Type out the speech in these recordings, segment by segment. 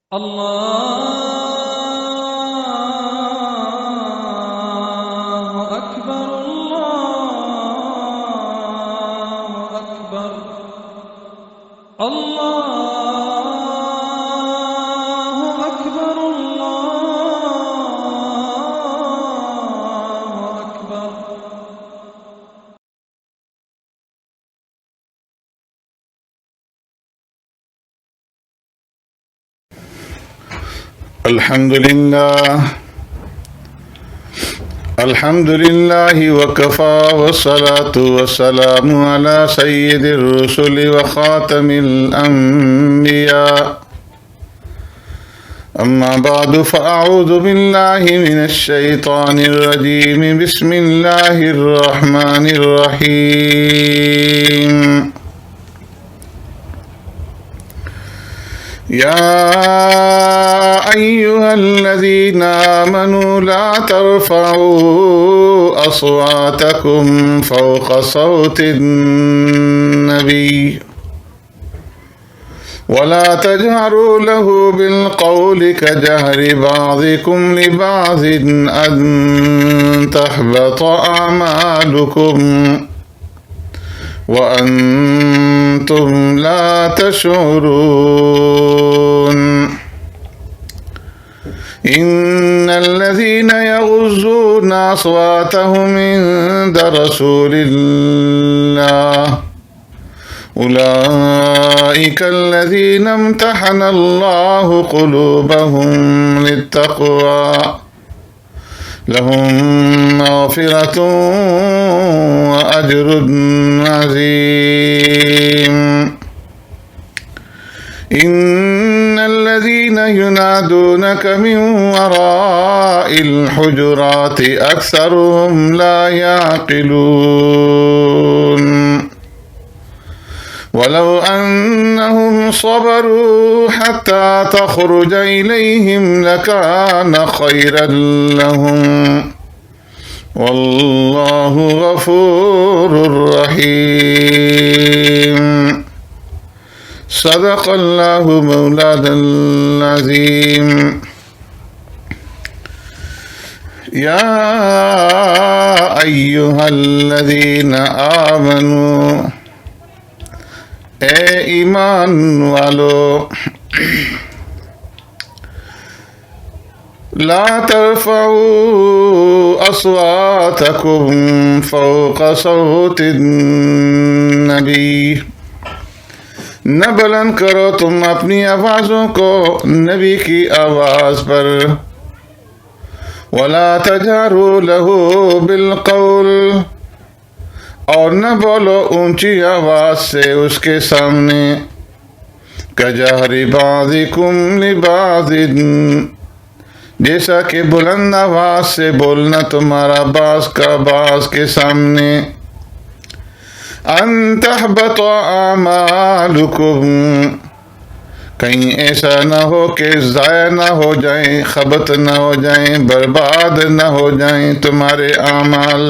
الله أكبر الله أكبر الله أكبر الله أكبر. الحمد لله وكفى والصلاة والسلام على سيد الرسل وخاتم الأنبياء أما بعد فأعوذ بالله من الشيطان الرجيم بسم الله الرحمن الرحيم يا أيها الذين آمنوا لا ترفعوا أصواتكم فوق صوت النبي ولا تجهروا له بالقول كجهر بعضكم لبعض أن تحبط أعمالكم وأنتم لا تشعرون إن الذين يغضون أصواتهم عند رسول الله أولئك الذين امتحن الله قلوبهم للتقوى لهم مغفرة وأجر عظيم إن الذين ينادونك من وراء الحجرات أكثرهم لا يعقلون ولو أنهم صبروا حتى تخرج إليهم لكان خيرا لهم والله غفور رحيم صدق الله مولانا العظيم. يا أيها الذين آمنوا اے ایمان والو لا ترفعوا اصواتکم فوق صوت النبی نہ بلند کرو تم اپنی آوازوں کو نبی کی آواز پر ولا تجہروا لہ بالقول اور نہ بولو اونچی آواز سے اس کے سامنے کجہر بعضکم لبعض جیسا کہ بلند آواز سے بولنا تمہارا بعض کا بعض کے سامنے ان تحبط اعمالکم کہیں ایسا نہ ہو کہ ضائع نہ ہو جائیں خبط نہ ہو جائیں برباد نہ ہو جائیں تمہارے اعمال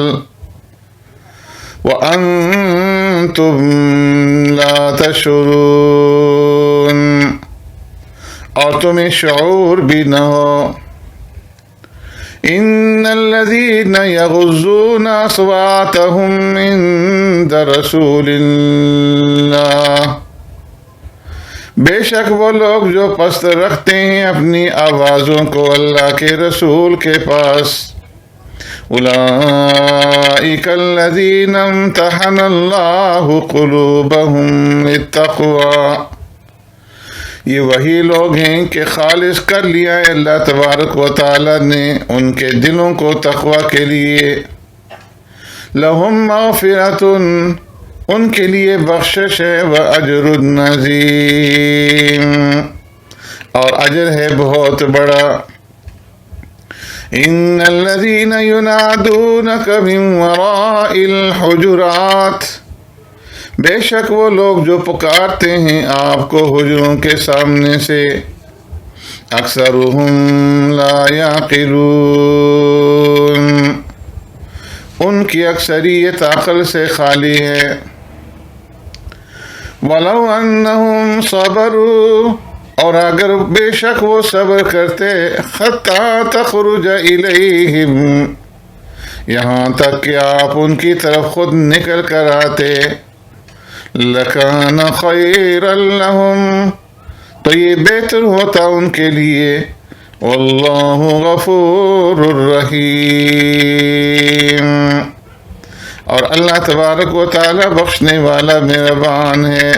وَأَنْتُمْ لَا تَشْعُرُونَ اور تمہیں شعور بھی نہ ہو. إِنَّ الَّذِينَ يَغُضُّونَ أَصْوَاتَهُمْ عِنْدَ رَسُولِ اللَّهِ بے شک وہ لوگ جو پست رکھتے ہیں اپنی آوازوں کو اللہ کے رسول کے پاس اولئک الذین امتحن اللہ قلوبہم للتقوی یہ وہی لوگ ہیں کہ خالص کر لیا ہے اللہ تبارک و تعالی نے ان کے دلوں کو تقوی کے لیے لہم مغفرۃ ان کے لیے بخشش ہے واجر عظیم اور اجر ہے بہت بڑا. ان الذين ينادونك من وراء الحجرات بے شک وہ لوگ جو پکارتے ہیں آپ کو حجروں کے سامنے سے اکثرهم لا يعقلون ان کی اکثریت عقل سے خالی ہے. وَلَوْ أَنَّهُمْ صَبَرُوا اور اگر بے شک وہ صبر کرتے حتی تخرج الیہم، یہاں تک کہ آپ ان کی طرف خود نکل کر آتے، لکان خیرا لہم، تو یہ بہتر ہوتا ان کے لیے، واللہ غفور الرحیم، اور اللہ تبارک و تعالی بخشنے والا مہربان ہے۔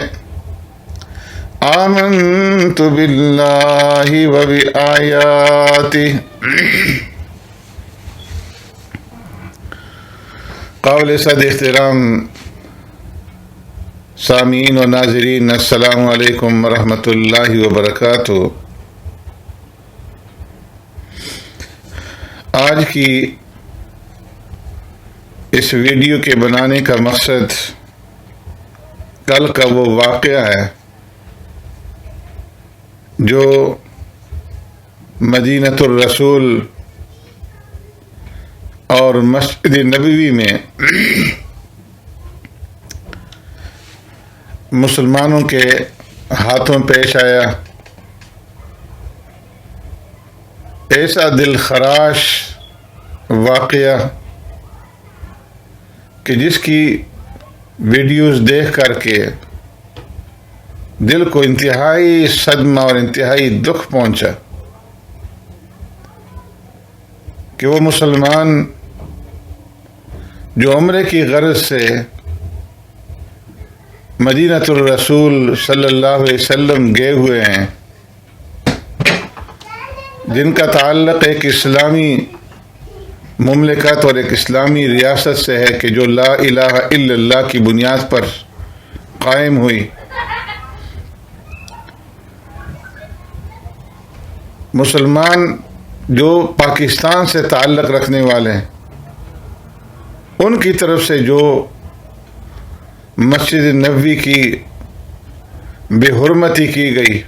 آمنت باللہ و بآیاتہ۔ قابل صد احترام سامعین و ناظرین، السلام علیکم ورحمۃ اللہ وبرکاتہ۔ آج کی اس ویڈیو کے بنانے کا مقصد کل کا وہ واقعہ ہے جو مدینۃ الرسول اور مسجد نبوی میں مسلمانوں کے ہاتھوں پیش آیا۔ ایسا دل خراش واقعہ کہ جس کی ویڈیوز دیکھ کر کے دل کو انتہائی صدمہ اور انتہائی دکھ پہنچا کہ وہ مسلمان جو عمرے کی غرض سے مدینۃ الرسول صلی اللہ علیہ وسلم گئے ہوئے ہیں، جن کا تعلق ایک اسلامی مملکت اور ایک اسلامی ریاست سے ہے کہ جو لا الہ الا اللہ کی بنیاد پر قائم ہوئی، مسلمان جو پاکستان سے تعلق رکھنے والے ہیں، ان کی طرف سے جو مسجد نبوی کی بے حرمتی کی گئی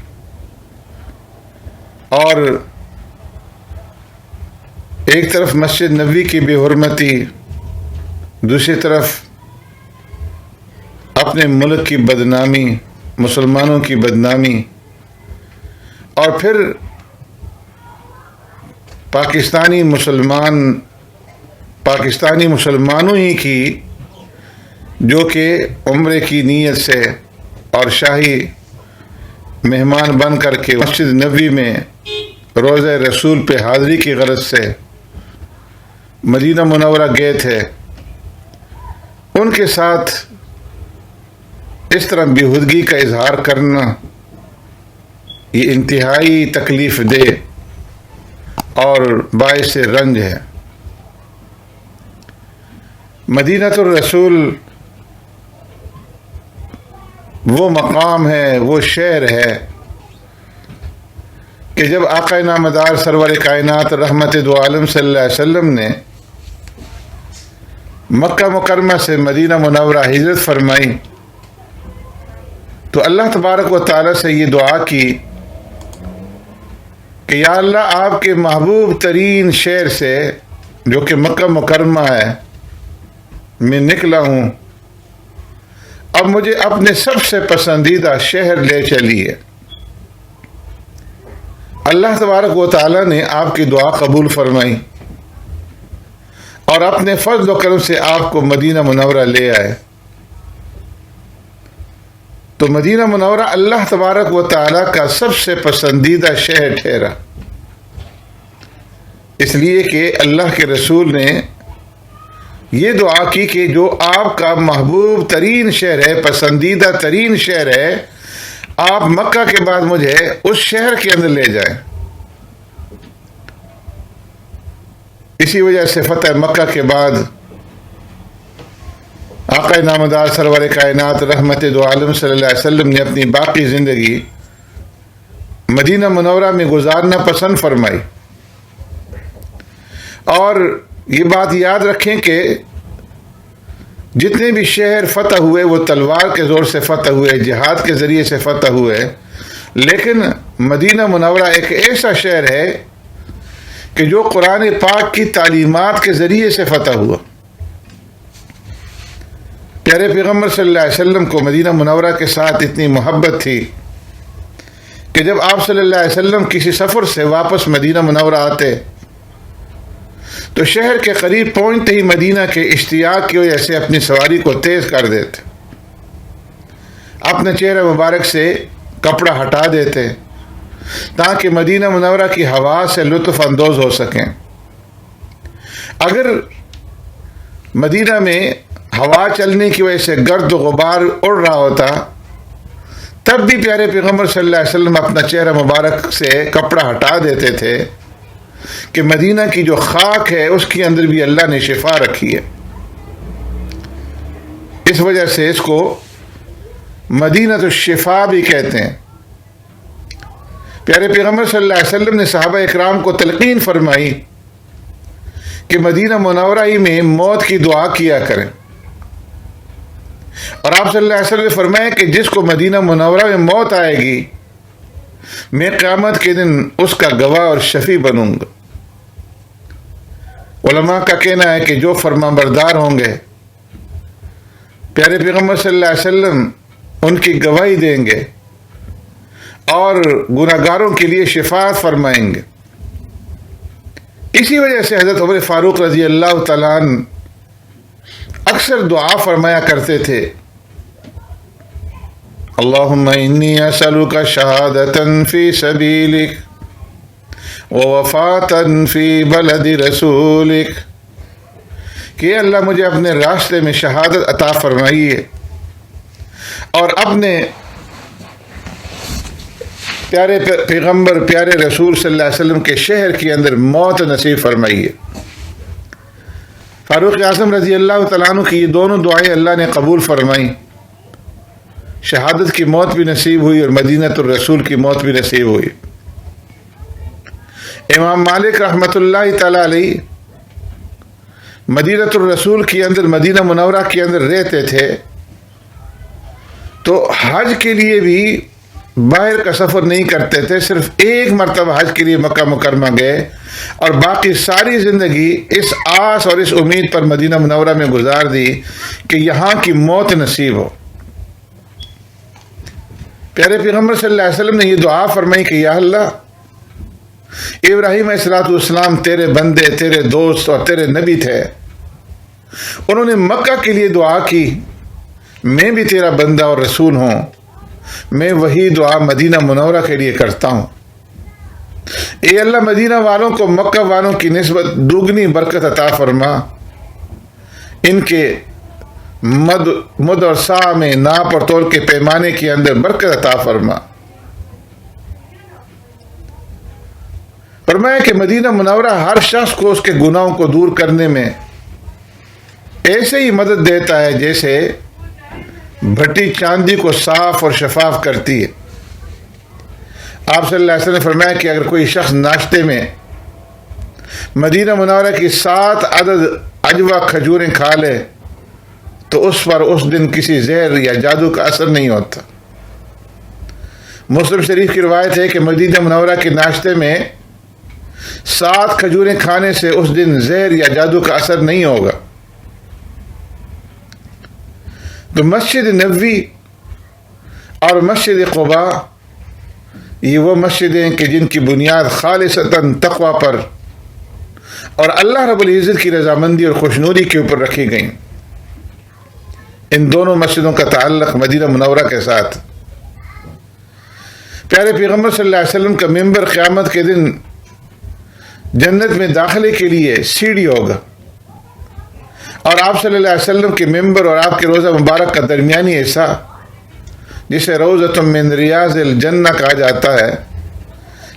اور ایک طرف مسجد نبوی کی بے حرمتی، دوسری طرف اپنے ملک کی بدنامی، مسلمانوں کی بدنامی، اور پھر پاکستانی مسلمانوں ہی کی جو کہ عمرے کی نیت سے اور شاہی مہمان بن کر کے مسجد نبوی میں روضہ رسول پہ حاضری کی غرض سے مدینہ منورہ گئے تھے، ان کے ساتھ اس طرح بیہودگی کا اظہار کرنا یہ انتہائی تکلیف دہ اور باعث رنج ہے۔ مدینۃ الرسول وہ مقام ہے، وہ شہر ہے کہ جب آقا نامدار سرور کائنات رحمت دو عالم صلی اللہ علیہ وسلم نے مکہ مکرمہ سے مدینہ منورہ ہجرت فرمائی تو اللہ تبارک و تعالی سے یہ دعا کی کہ یا اللہ، آپ کے محبوب ترین شہر سے جو کہ مکہ مکرمہ ہے میں نکلا ہوں، اب مجھے اپنے سب سے پسندیدہ شہر لے چلیے۔ اللہ تبارک و تعالی نے آپ کی دعا قبول فرمائی اور اپنے فضل و کرم سے آپ کو مدینہ منورہ لے آئے۔ تو مدینہ منورہ اللہ تبارک و تعالی کا سب سے پسندیدہ شہر ٹھہرا، اس لیے کہ اللہ کے رسول نے یہ دعا کی کہ جو آپ کا محبوب ترین شہر ہے، پسندیدہ ترین شہر ہے، آپ مکہ کے بعد مجھے اس شہر کے اندر لے جائیں۔ اسی وجہ سے فتح مکہ کے بعد آقا نامدار سرور کائنات رحمت دو عالم صلی اللہ علیہ وسلم نے اپنی باقی زندگی مدینہ منورہ میں گزارنا پسند فرمائی۔ اور یہ بات یاد رکھیں کہ جتنے بھی شہر فتح ہوئے وہ تلوار کے زور سے فتح ہوئے، جہاد کے ذریعے سے فتح ہوئے، لیکن مدینہ منورہ ایک ایسا شہر ہے کہ جو قرآن پاک کی تعلیمات کے ذریعے سے فتح ہوا۔ پیارے پیغمبر صلی اللہ علیہ وسلم کو مدینہ منورہ کے ساتھ اتنی محبت تھی کہ جب آپ صلی اللہ علیہ وسلم کسی سفر سے واپس مدینہ منورہ آتے تو شہر کے قریب پہنچتے ہی مدینہ کے اشتیاق کی وجہ سے اپنی سواری کو تیز کر دیتے، اپنے چہرہ مبارک سے کپڑا ہٹا دیتے تاکہ مدینہ منورہ کی ہوا سے لطف اندوز ہو سکیں۔ اگر مدینہ میں ہوا چلنے کی وجہ سے گرد و غبار اڑ رہا ہوتا تب بھی پیارے پیغمبر صلی اللہ علیہ وسلم اپنا چہرہ مبارک سے کپڑا ہٹا دیتے تھے کہ مدینہ کی جو خاک ہے اس کے اندر بھی اللہ نے شفا رکھی ہے۔ اس وجہ سے اس کو مدینہ الشفا بھی کہتے ہیں۔ پیارے پیغمبر صلی اللہ علیہ وسلم نے صحابہ اکرام کو تلقین فرمائی کہ مدینہ منورہ ہی میں موت کی دعا کیا کریں، اور آپ صلی اللہ علیہ وسلم نے فرمایا کہ جس کو مدینہ منورہ میں موت آئے گی میں قیامت کے دن اس کا گواہ اور شفیع بنوں گا۔ علماء کا کہنا ہے کہ جو فرما بردار ہوں گے پیارے پیغمبر صلی اللہ علیہ وسلم ان کی گواہی دیں گے اور گناہگاروں کے لیے شفاعت فرمائیں گے۔ اسی وجہ سے حضرت عمر فاروق رضی اللہ تعالیٰ عنہ اکثر دعا فرمایا کرتے تھے، اللہم انی اسألک شہادتا فی سبیلک ووفاتا فی بلد رسولک، کہ اللہ مجھے اپنے راستے میں شہادت عطا فرمائیے اور اپنے پیارے پیغمبر پیارے رسول صلی اللہ علیہ وسلم کے شہر کے اندر موت نصیب فرمائیے۔ فاروق اعظم رضی اللہ تعالیٰ عنہ کی یہ دونوں دعائیں اللہ نے قبول فرمائیں، شہادت کی موت بھی نصیب ہوئی اور مدینۃ الرسول کی موت بھی نصیب ہوئی۔ امام مالک رحمۃ اللہ تعالیٰ علیہ مدینۃ الرسول کے اندر مدینہ منورہ کے اندر رہتے تھے، تو حج کے لیے بھی باہر کا سفر نہیں کرتے تھے، صرف ایک مرتبہ حج کے لیے مکہ مکرمہ گئے اور باقی ساری زندگی اس آس اور اس امید پر مدینہ منورہ میں گزار دی کہ یہاں کی موت نصیب ہو۔ پیارے پیغمبر صلی اللہ علیہ وسلم نے یہ دعا فرمائی کہ یا اللہ، ابراہیم علیہ السلام تیرے بندے، تیرے دوست اور تیرے نبی تھے، انہوں نے مکہ کے لیے دعا کی، میں بھی تیرا بندہ اور رسول ہوں، میں وہی دعا مدینہ منورہ کے لیے کرتا ہوں۔ اے اللہ، مدینہ والوں کو مکہ والوں کی نسبت دوگنی برکت عطا فرما، ان کے مد اور سا میں ناپ اور تول کے پیمانے کے اندر برکت عطا فرما۔ فرمایا کہ مدینہ منورہ ہر شخص کو اس کے گناہوں کو دور کرنے میں ایسے ہی مدد دیتا ہے جیسے بھٹی چاندی کو صاف اور شفاف کرتی ہے۔ آپ صلی اللہ علیہ وسلم نے فرمایا کہ اگر کوئی شخص ناشتے میں مدینہ منورہ کی 7 عدد عجوہ کھجوریں کھا لے تو اس پر اس دن کسی زہر یا جادو کا اثر نہیں ہوتا۔ مسلم شریف کی روایت ہے کہ مدینہ منورہ کے ناشتے میں 7 کھجوریں کھانے سے اس دن زہر یا جادو کا اثر نہیں ہوگا۔ تو مسجد نبوی اور مسجد قباء یہ وہ مسجدیں کہ جن کی بنیاد خالصتاً تقوی پر اور اللہ رب العزت کی رضامندی اور خوشنودی کے اوپر رکھی گئیں۔ ان دونوں مسجدوں کا تعلق مدینہ منورہ کے ساتھ۔ پیارے پیغمبر صلی اللہ علیہ وسلم کا ممبر قیامت کے دن جنت میں داخلے کے لیے سیڑھی ہوگا، اور آپ صلی اللہ علیہ وسلم کے ممبر اور آپ کے روضہ مبارک کا درمیانی حصہ جسے روضۃ من ریاض الجنہ کہا جاتا ہے،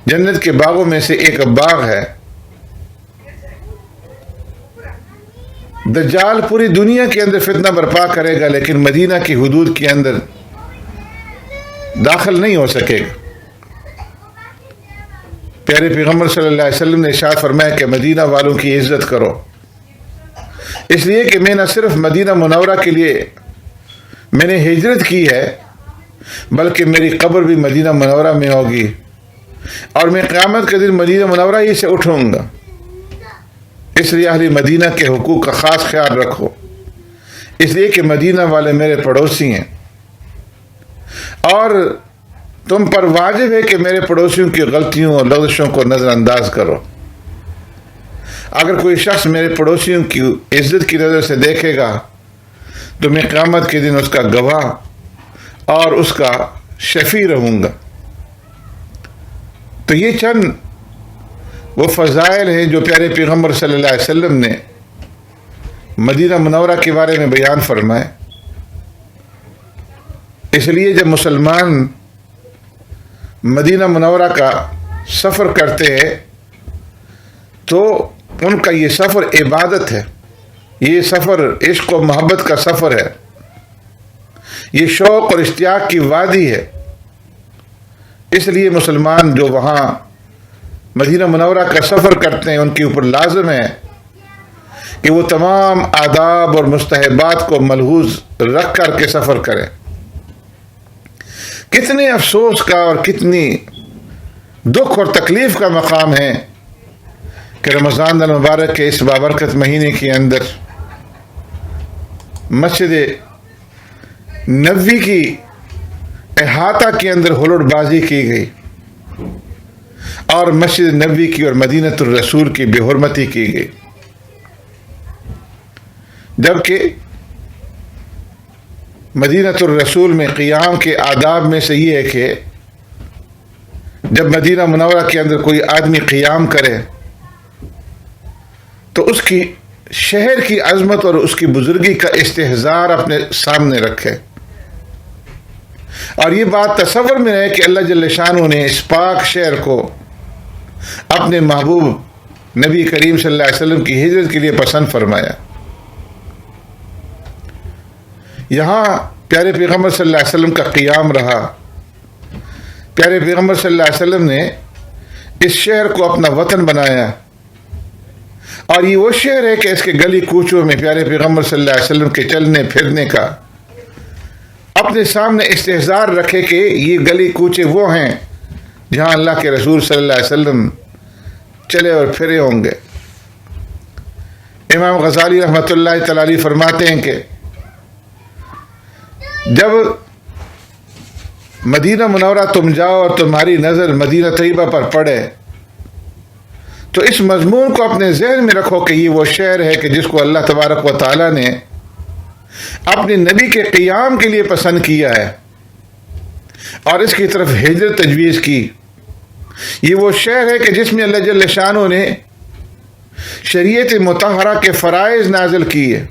جنت کے باغوں میں سے ایک باغ ہے۔ دجال پوری دنیا کے اندر فتنہ برپا کرے گا لیکن مدینہ کی حدود کے اندر داخل نہیں ہو سکے گا۔ پیارے پیغمبر صلی اللہ علیہ وسلم نے ارشاد فرمایا کہ مدینہ والوں کی عزت کرو، اس لیے کہ میں نہ صرف مدینہ منورہ کے لیے میں نے ہجرت کی ہے بلکہ میری قبر بھی مدینہ منورہ میں ہوگی، اور میں قیامت کے دن مدینہ منورہ ہی سے اٹھوں گا۔ اس لیے اہل مدینہ کے حقوق کا خاص خیال رکھو، اس لیے کہ مدینہ والے میرے پڑوسی ہیں۔ اور تم پر واجب ہے کہ میرے پڑوسیوں کی غلطیوں اور لغزشوں کو نظر انداز کرو۔ اگر کوئی شخص میرے پڑوسیوں کی عزت کی نظر سے دیکھے گا تو میں قیامت کے دن اس کا گواہ اور اس کا شفیع رہوں گا۔ تو یہ چند وہ فضائل ہیں جو پیارے پیغمبر صلی اللہ علیہ وسلم نے مدینہ منورہ کے بارے میں بیان فرمائے۔ اس لیے جب مسلمان مدینہ منورہ کا سفر کرتے ہیں تو ان کا یہ سفر عبادت ہے، یہ سفر عشق و محبت کا سفر ہے، یہ شوق اور اشتیاق کی وادی ہے۔ اس لیے مسلمان جو وہاں مدینہ منورہ کا سفر کرتے ہیں ان کے اوپر لازم ہے کہ وہ تمام آداب اور مستحبات کو ملحوظ رکھ کر کے سفر کریں۔ کتنے افسوس کا اور کتنی دکھ اور تکلیف کا مقام ہے کہ رمضان المبارک کے اس بابرکت مہینے کے اندر مسجد نبوی کی احاطہ کے اندر ہلڑ بازی کی گئی اور مسجد نبوی کی اور مدینۃ الرسول کی بے حرمتی کی گئی، جبکہ مدینۃ الرسول میں قیام کے آداب میں سے یہ ہے کہ جب مدینہ منورہ کے اندر کوئی آدمی قیام کرے تو اس کی شہر کی عظمت اور اس کی بزرگی کا استحضار اپنے سامنے رکھے، اور یہ بات تصور میں رہے کہ اللہ جل شانہ نے اس پاک شہر کو اپنے محبوب نبی کریم صلی اللہ علیہ وسلم کی ہجرت کے لیے پسند فرمایا۔ یہاں پیارے پیغمبر صلی اللہ علیہ وسلم کا قیام رہا۔ پیارے پیغمبر صلی اللہ علیہ وسلم نے اس شہر کو اپنا وطن بنایا، اور یہ وہ شہر ہے کہ اس کے گلی کوچوں میں پیارے پیغمبر صلی اللہ علیہ وسلم کے چلنے پھرنے کا اپنے سامنے استحضار رکھے کہ یہ گلی کوچے وہ ہیں جہاں اللہ کے رسول صلی اللہ علیہ وسلم چلے اور پھرے ہوں گے۔ امام غزالی رحمۃ اللہ تعالی علیہ فرماتے ہیں کہ جب مدینہ منورہ تم جاؤ اور تمہاری نظر مدینہ طیبہ پر پڑے تو اس مضمون کو اپنے ذہن میں رکھو کہ یہ وہ شہر ہے کہ جس کو اللہ تبارک و تعالی نے اپنے نبی کے قیام کے لیے پسند کیا ہے اور اس کی طرف ہجرت تجویز کی۔ یہ وہ شہر ہے کہ جس میں اللہ جل شانہ نے شریعت مطہرہ کے فرائض نازل کیے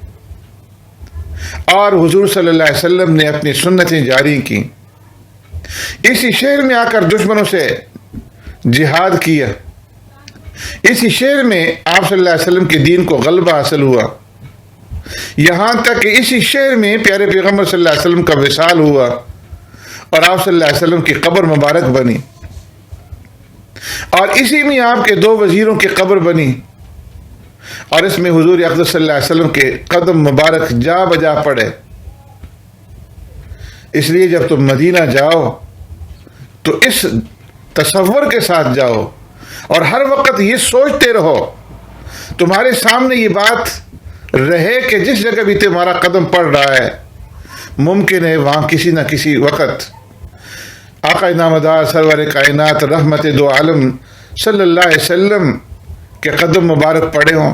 اور حضور صلی اللہ علیہ وسلم نے اپنی سنتیں جاری کی۔ اسی شہر میں آ کر دشمنوں سے جہاد کیا، اسی شہر میں آپ صلی اللہ علیہ وسلم کے دین کو غلبہ حاصل ہوا، یہاں تک کہ اسی شہر میں پیارے پیغمبر صلی اللہ علیہ وسلم کا وصال ہوا اور آپ صلی اللہ علیہ وسلم کی قبر مبارک بنی، اور اسی میں آپ کے 2 وزیروں کی قبر بنی، اور اس میں حضور اقدس صلی اللہ علیہ وسلم کے قدم مبارک جا بجا پڑے۔ اس لیے جب تم مدینہ جاؤ تو اس تصور کے ساتھ جاؤ اور ہر وقت یہ سوچتے رہو، تمہارے سامنے یہ بات رہے کہ جس جگہ بھی تمہارا قدم پڑ رہا ہے ممکن ہے وہاں کسی نہ کسی وقت آقا نامدار سرور کائنات رحمت دو عالم صلی اللہ علیہ وسلم کے قدم مبارک پڑے ہوں۔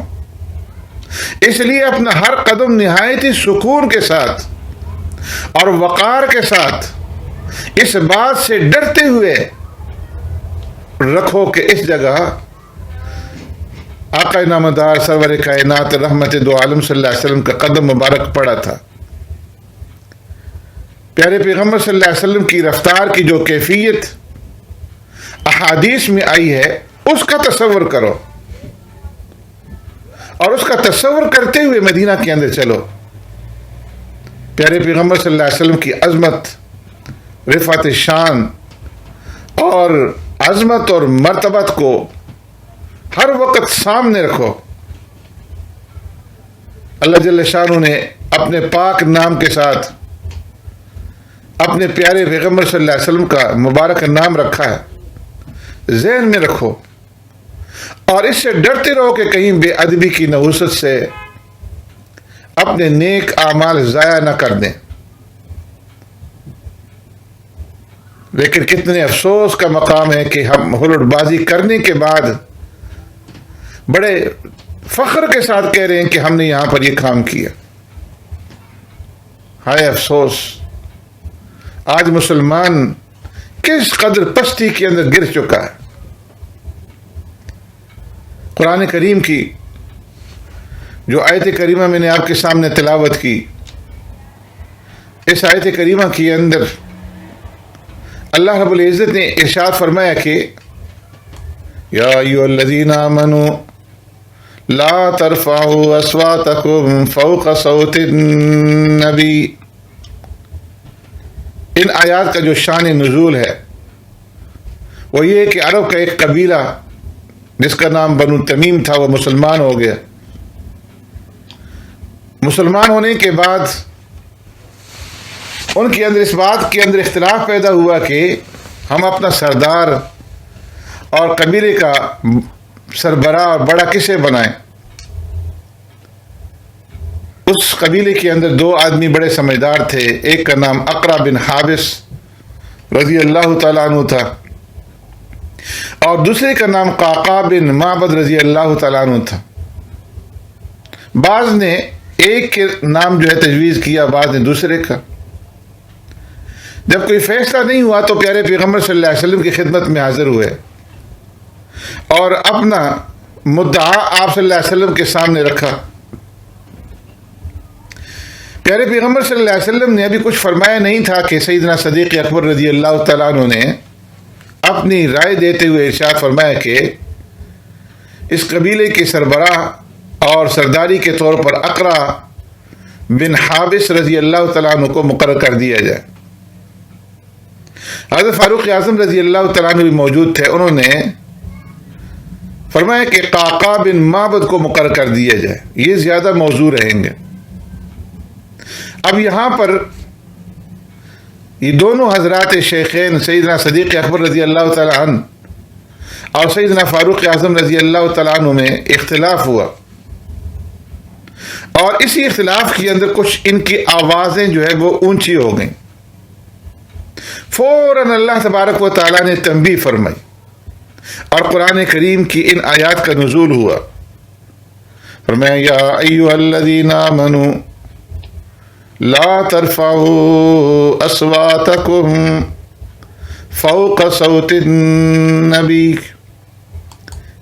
اس لیے اپنا ہر قدم نہایت ہی سکون کے ساتھ اور وقار کے ساتھ اس بات سے ڈرتے ہوئے رکھو کہ اس جگہ آقا نامدار سرور کائنات رحمت دو عالم صلی اللہ علیہ وسلم کا قدم مبارک پڑا تھا۔ پیارے پیغمبر صلی اللہ علیہ وسلم کی رفتار کی جو کیفیت احادیث میں آئی ہے اس کا تصور کرو، اور اس کا تصور کرتے ہوئے مدینہ کے اندر چلو۔ پیارے پیغمبر صلی اللہ علیہ وسلم کی عظمت، رفعت شان اور عظمت اور مرتبت کو ہر وقت سامنے رکھو۔ اللہ جل شانہ نے اپنے پاک نام کے ساتھ اپنے پیارے پیغمبر صلی اللہ علیہ وسلم کا مبارک نام رکھا ہے، ذہن میں رکھو اور اس سے ڈرتے رہو کہ کہیں بے ادبی کی نحوست سے اپنے نیک اعمال ضائع نہ کر دیں۔ لیکن کتنے افسوس کا مقام ہے کہ ہم ہلٹ بازی کرنے کے بعد بڑے فخر کے ساتھ کہہ رہے ہیں کہ ہم نے یہاں پر یہ کام کیا. ہائے افسوس، آج مسلمان کس قدر پستی کے اندر گر چکا ہے. قرآن کریم کی جو آیت کریمہ میں نے آپ کے سامنے تلاوت کی، اس آیت کریمہ کے اندر اللہ رب العزت نے ارشاد فرمایا کہ یا ایھا الذین آمنوا لا ترفعوا اصواتکم فوق صوت النبی. ان آیات کا جو شان نزول ہے وہ یہ کہ عرب کا ایک قبیلہ جس کا نام بنو تمیم تھا وہ مسلمان ہو گیا. مسلمان ہونے کے بعد ان کے اندر اس بات کے اندر اختلاف پیدا ہوا کہ ہم اپنا سردار اور قبیلے کا سربراہ اور بڑا کسے بنائیں. اس قبیلے کے اندر دو آدمی بڑے سمجھدار تھے. ایک کا نام اقرا بن حابس رضی اللہ تعالیٰ عنہ تھا اور دوسرے کا نام قعقاع بن معبد رضی اللہ تعالیٰ عنہ تھا. بعض نے ایک کے نام جو ہے تجویز کیا، بعض نے دوسرے کا. جب کوئی فیصلہ نہیں ہوا تو پیارے پیغمبر صلی اللہ علیہ وسلم کی خدمت میں حاضر ہوئے اور اپنا مدعا آپ صلی اللہ علیہ وسلم کے سامنے رکھا. پیارے پیغمبر صلی اللہ علیہ وسلم نے ابھی کچھ فرمایا نہیں تھا کہ سیدنا صدیق اکبر رضی اللہ تعالیٰ عنہ نے اپنی رائے دیتے ہوئے ارشاد فرمایا کہ اس قبیلے کے سربراہ اور سرداری کے طور پر اقرا بن حابس رضی اللہ تعالیٰ عنہ کو مقرر کر دیا جائے. حضرت فاروق اعظم رضی اللہ تعالیٰ عنہ بھی موجود تھے. انہوں نے فرمایا کہ قعقاع بن معبد کو مقرر کر دیا جائے، یہ زیادہ موزوں رہیں گے. اب یہاں پر یہ دونوں حضرات شیخین سیدنا صدیق اکبر رضی اللہ تعالیٰ عنہ اور سیدنا فاروق اعظم رضی اللہ تعالیٰ عنہ میں اختلاف ہوا اور اسی اختلاف کے اندر کچھ ان کی آوازیں جو ہے وہ اونچی ہو گئیں. فوراً اللہ تبارک و تعالیٰ نے تنبیہ فرمائی اور قرآن کریم کی ان آیات کا نزول ہوا. فرمایا یا ایھا الذین آمنوا لا ترفعوا اصواتکم فوق صوت النبی،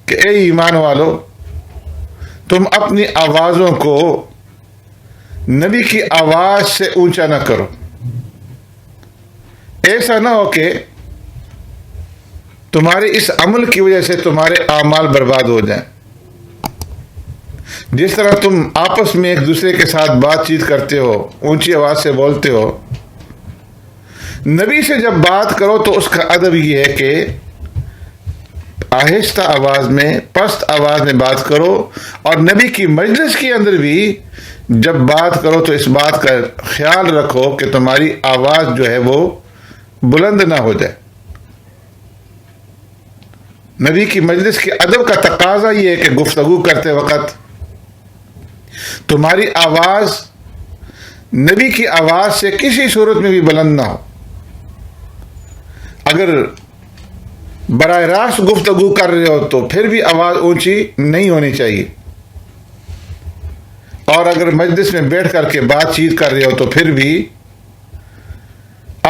کہ اے ایمان والو تم اپنی آوازوں کو نبی کی آواز سے اونچا نہ کرو. ایسا نہ ہو کہ تمہارے اس عمل کی وجہ سے تمہارے اعمال برباد ہو جائیں. جس طرح تم آپس میں ایک دوسرے کے ساتھ بات چیت کرتے ہو، اونچی آواز سے بولتے ہو، نبی سے جب بات کرو تو اس کا ادب یہ ہے کہ آہستہ آواز میں، پست آواز میں بات کرو. اور نبی کی مجلس کے اندر بھی جب بات کرو تو اس بات کا خیال رکھو کہ تمہاری آواز جو ہے وہ بلند نہ ہو جائے. نبی کی مجلس کے ادب کا تقاضا یہ ہے کہ گفتگو کرتے وقت تمہاری آواز نبی کی آواز سے کسی صورت میں بھی بلند نہ ہو. اگر براہ راست گفتگو کر رہے ہو تو پھر بھی آواز اونچی نہیں ہونی چاہیے، اور اگر مجلس میں بیٹھ کر کے بات چیت کر رہے ہو تو پھر بھی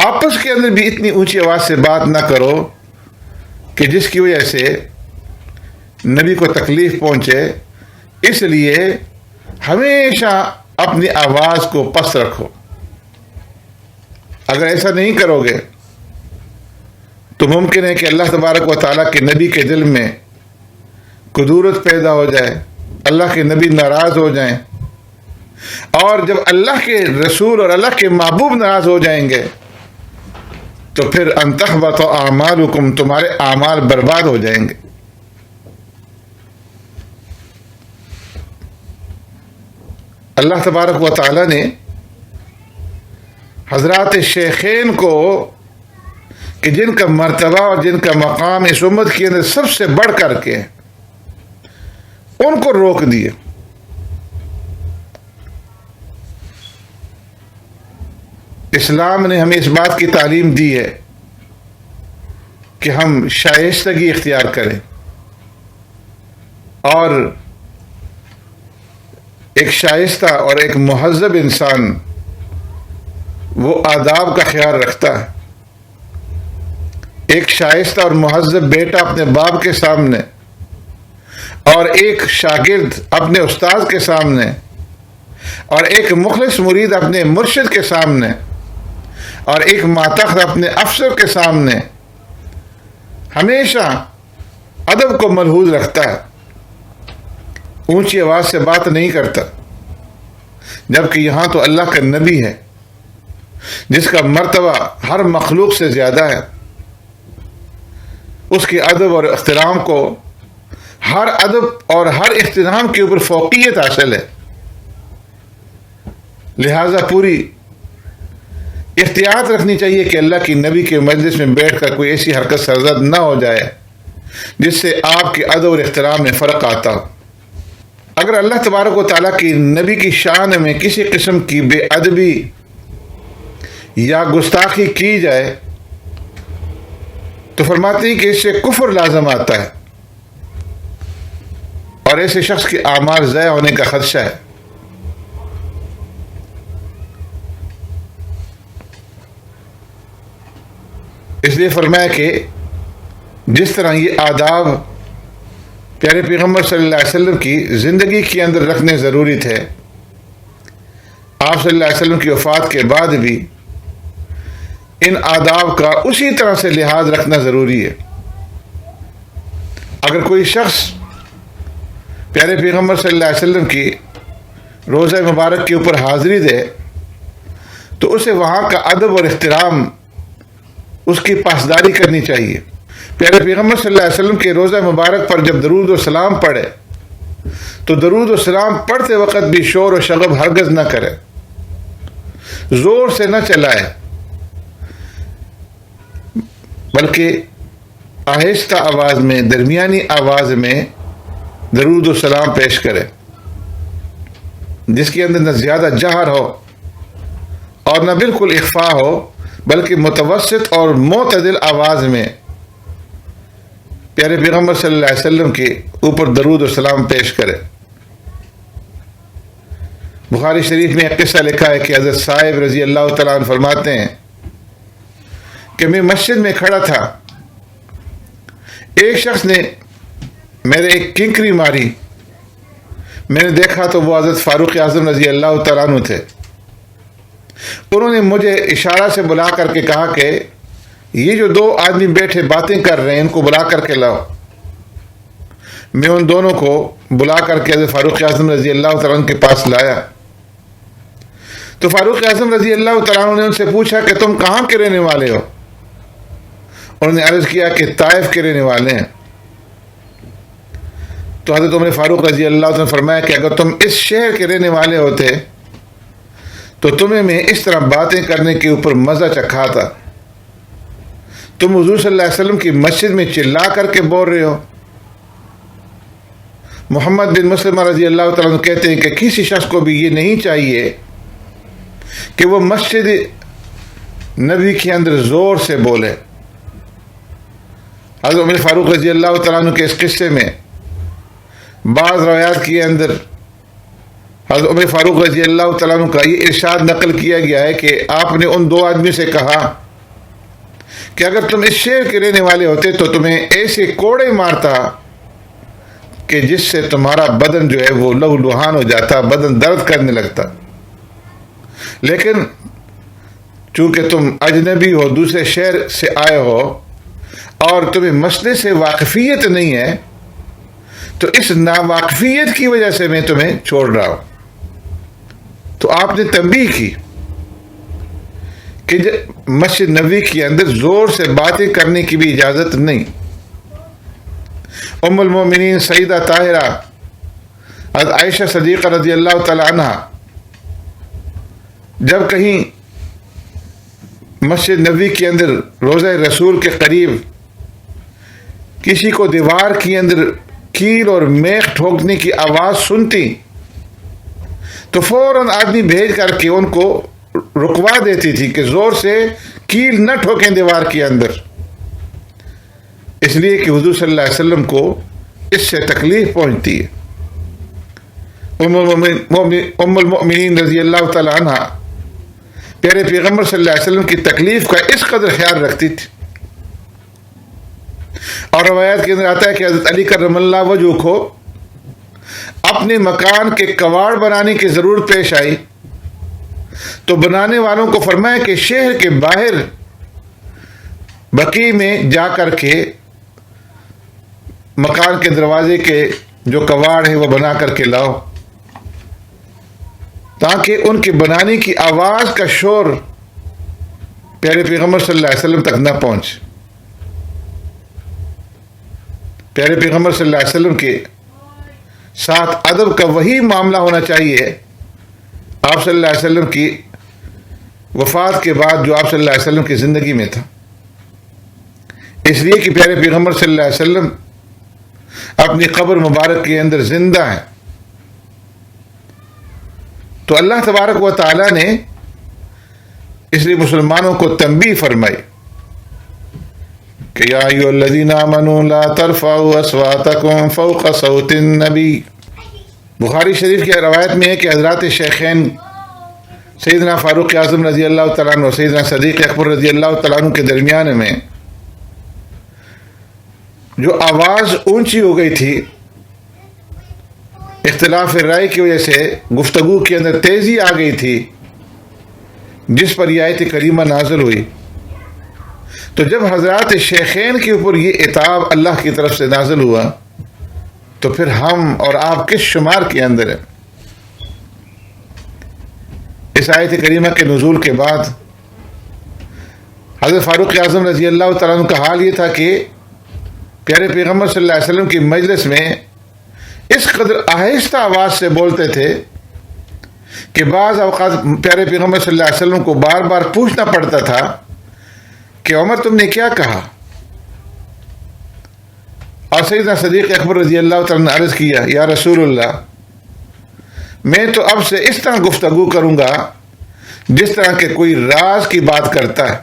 آپس کے اندر بھی اتنی اونچی آواز سے بات نہ کرو کہ جس کی وجہ سے نبی کو تکلیف پہنچے. اس لیے ہمیشہ اپنی آواز کو پست رکھو. اگر ایسا نہیں کرو گے تو ممکن ہے کہ اللہ تبارک و تعالیٰ کے نبی کے دل میں کدورت پیدا ہو جائے، اللہ کے نبی ناراض ہو جائیں، اور جب اللہ کے رسول اور اللہ کے محبوب ناراض ہو جائیں گے تو پھر ان تحبط اعمالکم، تمہارے اعمال برباد ہو جائیں گے. اللہ تبارک و تعالیٰ نے حضرات شیخین کو کہ جن کا مرتبہ اور جن کا مقام اس امت کے اندر سب سے بڑھ کر کے ان کو روک دیے. اسلام نے ہمیں اس بات کی تعلیم دی ہے کہ ہم شائستگی اختیار کریں اور ایک شائستہ اور ایک مہذب انسان وہ آداب کا خیال رکھتا ہے. ایک شائستہ اور مہذب بیٹا اپنے باپ کے سامنے اور ایک شاگرد اپنے استاد کے سامنے اور ایک مخلص مرید اپنے مرشد کے سامنے اور ایک ماتحت اپنے افسر کے سامنے ہمیشہ ادب کو ملحوظ رکھتا ہے، اونچی آواز سے بات نہیں کرتا. جبکہ یہاں تو اللہ کا نبی ہے جس کا مرتبہ ہر مخلوق سے زیادہ ہے، اس کے ادب اور احترام کو ہر ادب اور ہر احترام کے اوپر فوقیت حاصل ہے. لہذا پوری احتیاط رکھنی چاہیے کہ اللہ کی نبی کے مجلس میں بیٹھ کر کوئی ایسی حرکت سرزد نہ ہو جائے جس سے آپ کے ادب اور احترام میں فرق آتا ہو. اگر اللہ تبارک و تعالیٰ کی نبی کی شان میں کسی قسم کی بے ادبی یا گستاخی کی جائے تو فرماتے ہیں کہ اس سے کفر لازم آتا ہے اور ایسے شخص کے اعمال ضائع ہونے کا خدشہ ہے. اس لیے فرمایا کہ جس طرح یہ آداب پیارے پیغمبر صلی اللہ علیہ وسلم کی زندگی کے اندر رکھنے ضروری تھے، آپ صلی اللہ علیہ وسلم کی وفات کے بعد بھی ان آداب کا اسی طرح سے لحاظ رکھنا ضروری ہے. اگر کوئی شخص پیارے پیغمبر صلی اللہ علیہ وسلم کی روزہ مبارک کے اوپر حاضری دے تو اسے وہاں کا ادب اور احترام اس کی پاسداری کرنی چاہیے. پیارے پیغمبر صلی اللہ علیہ وسلم کے روزہ مبارک پر جب درود و سلام پڑھے تو درود و سلام پڑھتے وقت بھی شور و شغب ہرگز نہ کرے، زور سے نہ چلائے، بلکہ آہستہ آواز میں، درمیانی آواز میں درود و سلام پیش کرے، جس کے اندر نہ زیادہ جہر ہو اور نہ بالکل اخفا ہو، بلکہ متوسط اور معتدل آواز میں پیارے پیغمبر صلی اللہ علیہ وسلم کے اوپر درود و سلام پیش کرے. بخاری شریف میں ایک قصہ لکھا ہے کہ حضرت صاحب رضی اللہ تعالیٰ عنہ فرماتے ہیں کہ میں مسجد میں کھڑا تھا، ایک شخص نے میرے ایک کنکری ماری، میں نے دیکھا تو وہ حضرت فاروق اعظم رضی اللہ تعالیٰ عنہ تھے. انہوں نے مجھے اشارہ سے بلا کر کے کہا کہ یہ جو دو آدمی بیٹھے باتیں کر رہے ہیں ان کو بلا کر کے لاؤ. میں ان دونوں کو بلا کر کے حضرت فاروق اعظم رضی اللہ تعالیٰ عنہ کے پاس لایا تو فاروق اعظم رضی اللہ تعالیٰ عنہ نے ان سے پوچھا کہ تم کہاں کے رہنے والے ہو؟ انہوں نے عرض کیا کہ طائف کے رہنے والے ہیں. تو حضرت عمر فاروق رضی اللہ عنہ نے فرمایا کہ اگر تم اس شہر کے رہنے والے ہوتے تو تمہیں میں اس طرح باتیں کرنے کے اوپر مزہ چکھاتا. تم حضور صلی اللہ علیہ وسلم کی مسجد میں چلا کر کے بول رہے ہو. محمد بن مسلمہ رضی اللہ تعالیٰ عنہ کہتے ہیں کہ کسی شخص کو بھی یہ نہیں چاہیے کہ وہ مسجد نبی کے اندر زور سے بولے. حضرت عمر فاروق رضی اللہ تعالیٰ عنہ کے اس قصے میں بعض روایات کے اندر حضرت عمر فاروق رضی اللہ تعالیٰ عنہ کا یہ ارشاد نقل کیا گیا ہے کہ آپ نے ان دو آدمی سے کہا کہ اگر تم اس شہر کے رہنے والے ہوتے تو تمہیں ایسے کوڑے مارتا کہ جس سے تمہارا بدن جو ہے وہ لہو لہان ہو جاتا، بدن درد کرنے لگتا. لیکن چونکہ تم اجنبی ہو، دوسرے شہر سے آئے ہو اور تمہیں مسئلے سے واقفیت نہیں ہے تو اس ناواقفیت کی وجہ سے میں تمہیں چھوڑ رہا ہوں. تو آپ نے تنبیہ کی کہ مسجد نبوی کے اندر زور سے باتیں کرنے کی بھی اجازت نہیں. ام المومنین سیدہ طاہرہ حضرت عائشہ صدیقہ رضی اللہ تعالی عنہ جب کہیں مسجد نبوی کے اندر روضہ رسول کے قریب کسی کو دیوار کے اندر کیل اور میخ ٹھوکنے کی آواز سنتی تو فوراً آدمی بھیج کر کے ان کو رکوا دیتی تھی کہ زور سے کیل نہ ٹھوکیں دیوار کے اندر. اس لیے کہ حضور صلی اللہ علیہ وسلم کو اس سے تکلیف پہنچتی ہے۔ ام المؤمنین رضی اللہ تعالیٰ عنہ پیارے پیغمبر صلی اللہ علیہ وسلم کی تکلیف کا اس قدر خیال رکھتی تھی، اور روایات کے اندر آتا ہے کہ حضرت علی کرم اللہ وجہہ کو اپنے مکان کے کواڑ بنانے کی ضرورت پیش آئی تو بنانے والوں کو فرمایا کہ شہر کے باہر بقیع میں جا کر کے مکان کے دروازے کے جو کواڑ ہیں وہ بنا کر کے لاؤ، تاکہ ان کے بنانے کی آواز کا شور پیارے پیغمبر صلی اللہ علیہ وسلم تک نہ پہنچے۔ پیارے پیغمبر صلی اللہ علیہ وسلم کے ساتھ ادب کا وہی معاملہ ہونا چاہیے آپ صلی اللہ علیہ وسلم کی وفات کے بعد جو آپ صلی اللہ علیہ وسلم کی زندگی میں تھا، اس لیے کہ پیارے پیغمبر صلی اللہ علیہ وسلم اپنی قبر مبارک کے اندر زندہ ہیں، تو اللہ تبارک و تعالیٰ نے اس لیے مسلمانوں کو تنبیہ فرمائی کہ یا ایھا الذین آمنوا لا ترفعوا اصواتکم فوق صوت النبی۔ بخاری شریف کی روایت میں ہے کہ حضرات شیخین سیدنا فاروق اعظم رضی اللہ تعالیٰ عنہ اور سیدنا صدیق اکبر رضی اللہ تعالیٰ عنہ کے درمیان میں جو آواز اونچی ہو گئی تھی، اختلاف رائے کی وجہ سے گفتگو کے اندر تیزی آ گئی تھی، جس پر یہ آیت کریمہ نازل ہوئی، تو جب حضرات شیخین کے اوپر یہ عتاب اللہ کی طرف سے نازل ہوا تو پھر ہم اور آپ کس شمار کے اندر ہیں؟ اس آیت کریمہ کے نزول کے بعد حضرت فاروق اعظم رضی اللہ تعالیٰ عنہ کا حال یہ تھا کہ پیارے پیغمبر صلی اللہ علیہ وسلم کی مجلس میں اس قدر آہستہ آواز سے بولتے تھے کہ بعض اوقات پیارے پیغمبر صلی اللہ علیہ وسلم کو بار بار پوچھنا پڑتا تھا کہ عمر تم نے کیا کہا؟ اور سیدنا صدیق اکبر رضی اللہ تعالیٰ نے عرض کیا یا رسول اللہ، میں تو اب سے اس طرح گفتگو کروں گا جس طرح کہ کوئی راز کی بات کرتا ہے۔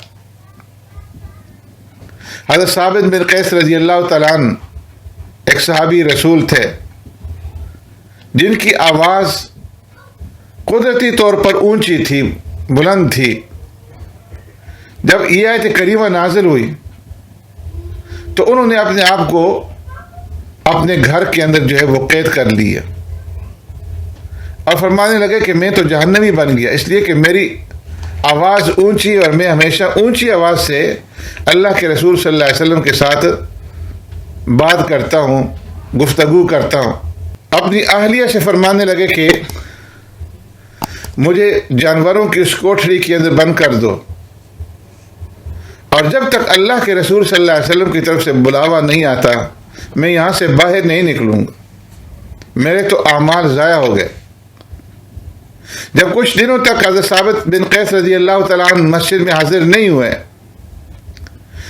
حضرت ثابت بن قیس رضی اللہ تعالیٰ عنہ ایک صحابی رسول تھے جن کی آواز قدرتی طور پر اونچی تھی، بلند تھی۔ جب یہ آیت کریمہ نازل ہوئی تو انہوں نے اپنے آپ کو اپنے گھر کے اندر جو ہے وہ قید کر لیا اور فرمانے لگے کہ میں تو جہنمی بن گیا، اس لیے کہ میری آواز اونچی اور میں ہمیشہ اونچی آواز سے اللہ کے رسول صلی اللہ علیہ وسلم کے ساتھ بات کرتا ہوں، گفتگو کرتا ہوں۔ اپنی اہلیہ سے فرمانے لگے کہ مجھے جانوروں کی اس کوٹھری کے اندر بند کر دو، اور جب تک اللہ کے رسول صلی اللہ علیہ وسلم کی طرف سے بلاوا نہیں آتا میں یہاں سے باہر نہیں نکلوں گا، میرے تو اعمال ضائع ہو گئے۔ جب کچھ دنوں تک حضرت ثابت بن قیس رضی اللہ تعالیٰ عنہ مسجد میں حاضر نہیں ہوئے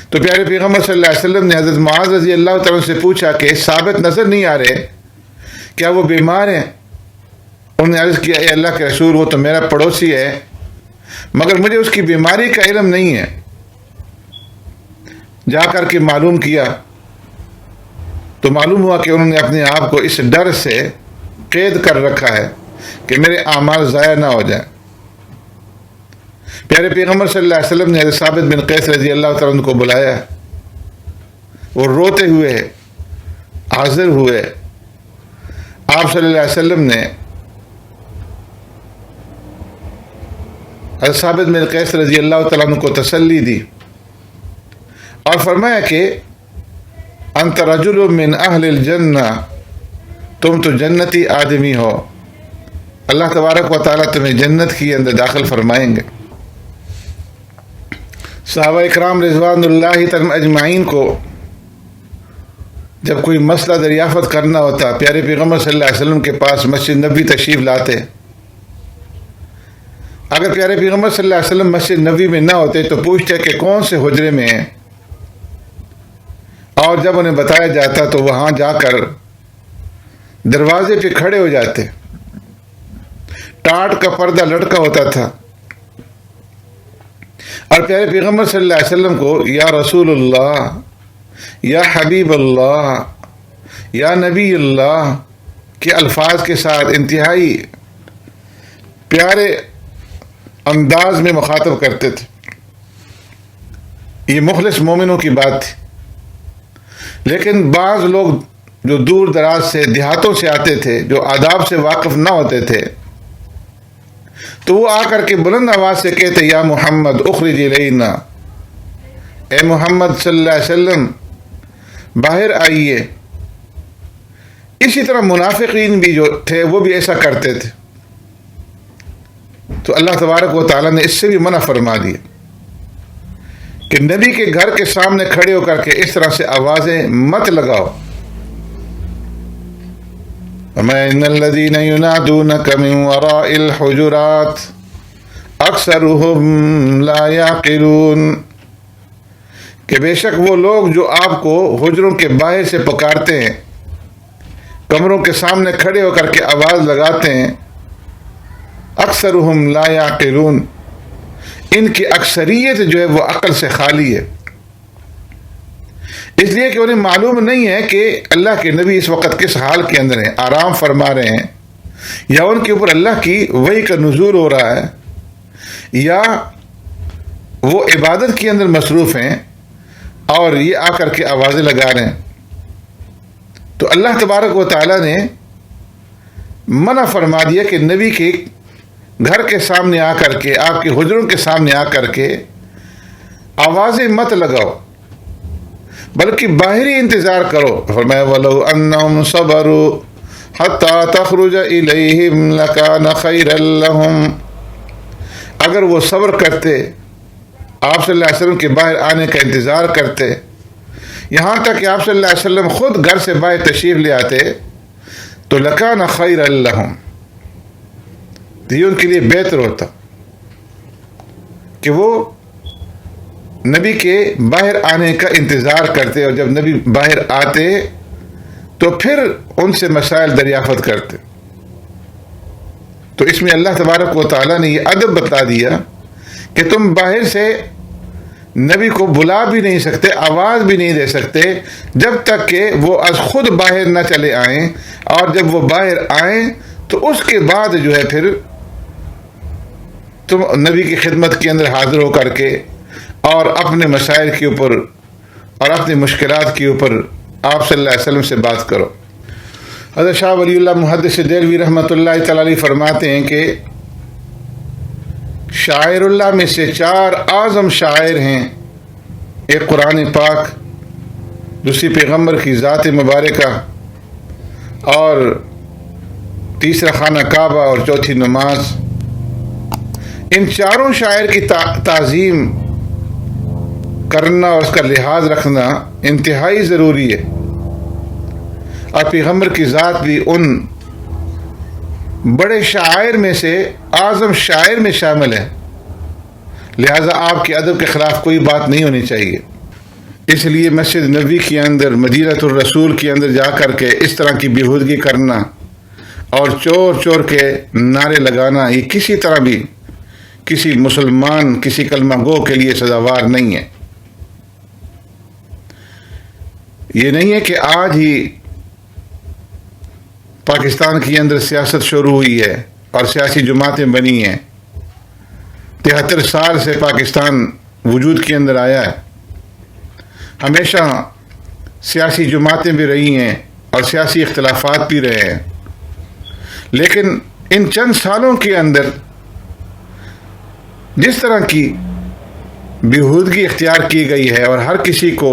تو پیارے پیغمبر صلی اللہ علیہ وسلم نے حضرت معاذ رضی اللہ تعالیٰ عنہ سے پوچھا کہ ثابت نظر نہیں آ رہے، کیا وہ بیمار ہیں؟ انہوں نے عرض کیا اے اللہ کے رسول وہ تو میرا پڑوسی ہے مگر مجھے اس کی بیماری کا علم نہیں ہے۔ جا کر کے معلوم کیا تو معلوم ہوا کہ انہوں نے اپنے آپ کو اس ڈر سے قید کر رکھا ہے کہ میرے اعمال ضائع نہ ہو جائیں۔ پیارے پیغمبر صلی اللہ علیہ وسلم نے حضرت ثابت بن قیس رضی اللہ تعالیٰ عنہ کو بلایا، وہ روتے ہوئے حاضر ہوئے۔ آپ صلی اللہ علیہ وسلم نے حضرت ثابت بن قیس رضی اللہ تعالیٰ عنہ کو تسلی دی اور فرمایا کہ انت رجل من اہل الجنہ، تم تو جنتی آدمی ہو، اللہ تبارک و تعالیٰ تمہیں جنت کی اندر داخل فرمائیں گے۔ صحابہ اکرام رضوان اللہ تعالیٰ اجمعین کو جب کوئی مسئلہ دریافت کرنا ہوتا پیارے پیغمبر صلی اللہ علیہ وسلم کے پاس مسجد نبوی تشریف لاتے۔ اگر پیارے پیغمبر صلی اللہ علیہ وسلم مسجد نبوی میں نہ ہوتے تو پوچھتے کہ کون سے حجرے میں ہیں، اور جب انہیں بتایا جاتا تو وہاں جا کر دروازے پہ کھڑے ہو جاتے، ٹاٹ کا پردہ لٹکا ہوتا تھا، اور پیارے پیغمبر صلی اللہ علیہ وسلم کو یا رسول اللہ یا حبیب اللہ، یا نبی اللہ کے الفاظ کے ساتھ انتہائی پیارے انداز میں مخاطب کرتے تھے۔ یہ مخلص مومنوں کی بات تھی۔ لیکن بعض لوگ جو دور دراز سے دیہاتوں سے آتے تھے، جو آداب سے واقف نہ ہوتے تھے، تو وہ آ کر کے بلند آواز سے کہتے یا محمد اخرج الینا، اے محمد صلی اللہ علیہ وسلم باہر آئیے۔ اسی طرح منافقین بھی جو تھے وہ بھی ایسا کرتے تھے۔ تو اللہ تبارک و تعالیٰ نے اس سے بھی منع فرما دیا کہ نبی کے گھر کے سامنے کھڑے ہو کر کے اس طرح سے آوازیں مت لگاؤ۔ وَمَا إِنَّ الَّذِينَ يُنَادُونَكَ مِن وَرَاءِ الْحُجُرَاتِ أَكْثَرُهُمْ لَا يَعْقِلُونَ، کہ بے شک وہ لوگ جو آپ کو حجروں کے باہر سے پکارتے ہیں، کمروں کے سامنے کھڑے ہو کر کے آواز لگاتے ہیں، اکثرهم لا يعقلون، ان کی اکثریت جو ہے وہ عقل سے خالی ہے۔ اس لیے کہ انہیں معلوم نہیں ہے کہ اللہ کے نبی اس وقت کس حال کے اندر ہیں، آرام فرما رہے ہیں، یا ان کے اوپر اللہ کی وحی کا نزول ہو رہا ہے، یا وہ عبادت کے اندر مصروف ہیں اور یہ آ کر کے آوازیں لگا رہے ہیں۔ تو اللہ تبارک و تعالیٰ نے منع فرما دیا کہ نبی کے گھر کے سامنے آ کر کے، آپ کے حجروں کے سامنے آ کر کے آوازیں مت لگاؤ، بلکہ باہری انتظار کرو۔ فرمایا وَلَوْ أَنَّهُمْ صَبَرُوا حَتَّى تَخْرُجَ إِلَيْهِمْ لَكَانَ خَيْرًا لَهُمْ، اگر وہ صبر کرتے، آپ صلی اللہ علیہ وسلم کے باہر آنے کا انتظار کرتے، یہاں تک کہ آپ صلی اللہ علیہ وسلم خود گھر سے باہر تشریف لے آتے، تو لَكَانَ خَيْرًا لَهُمْ، تو یہ ان کے لیے بہتر ہوتا کہ وہ نبی کے باہر آنے کا انتظار کرتے، اور جب نبی باہر آتے تو پھر ان سے مسائل دریافت کرتے۔ تو اس میں اللہ تبارک و تعالیٰ نے یہ ادب بتا دیا کہ تم باہر سے نبی کو بلا بھی نہیں سکتے، آواز بھی نہیں دے سکتے، جب تک کہ وہ از خود باہر نہ چلے آئیں، اور جب وہ باہر آئیں تو اس کے بعد جو ہے پھر تم نبی کی خدمت کے اندر حاضر ہو کر کے اور اپنے مسائل کے اوپر اور اپنی مشکلات کے اوپر آپ صلی اللہ علیہ وسلم سے بات کرو۔ حضرت شاہ ولی اللہ محدث دہلوی رحمۃ اللہ تعالی علیہ فرماتے ہیں کہ شاعر اللہ میں سے 4 اعظم شاعر ہیں، ایک قرآن پاک، دوسری پیغمبر کی ذات مبارکہ، اور تیسرا خانہ کعبہ، اور چوتھی نماز۔ ان چاروں شاعر کی تعظیم کرنا اور اس کا لحاظ رکھنا انتہائی ضروری ہے، اور پیغمبر کی ذات بھی ان بڑے شاعر میں سے اعظم شاعر میں شامل ہے، لہذا آپ کے ادب کے خلاف کوئی بات نہیں ہونی چاہیے۔ اس لیے مسجد نبوی کے اندر، مدینہ الرسول کے اندر جا کر کے اس طرح کی بیہودگی کرنا اور چور چور کے نعرے لگانا، یہ کسی طرح بھی کسی مسلمان، کسی کلمہ گو کے لیے سزاوار نہیں ہے۔ یہ نہیں ہے کہ آج ہی پاکستان کے اندر سیاست شروع ہوئی ہے اور سیاسی جماعتیں بنی ہیں، 73 سال سے پاکستان وجود کے اندر آیا ہے، ہمیشہ سیاسی جماعتیں بھی رہی ہیں اور سیاسی اختلافات بھی رہے ہیں، لیکن ان چند سالوں کے اندر جس طرح کی بیہودگی اختیار کی گئی ہے اور ہر کسی کو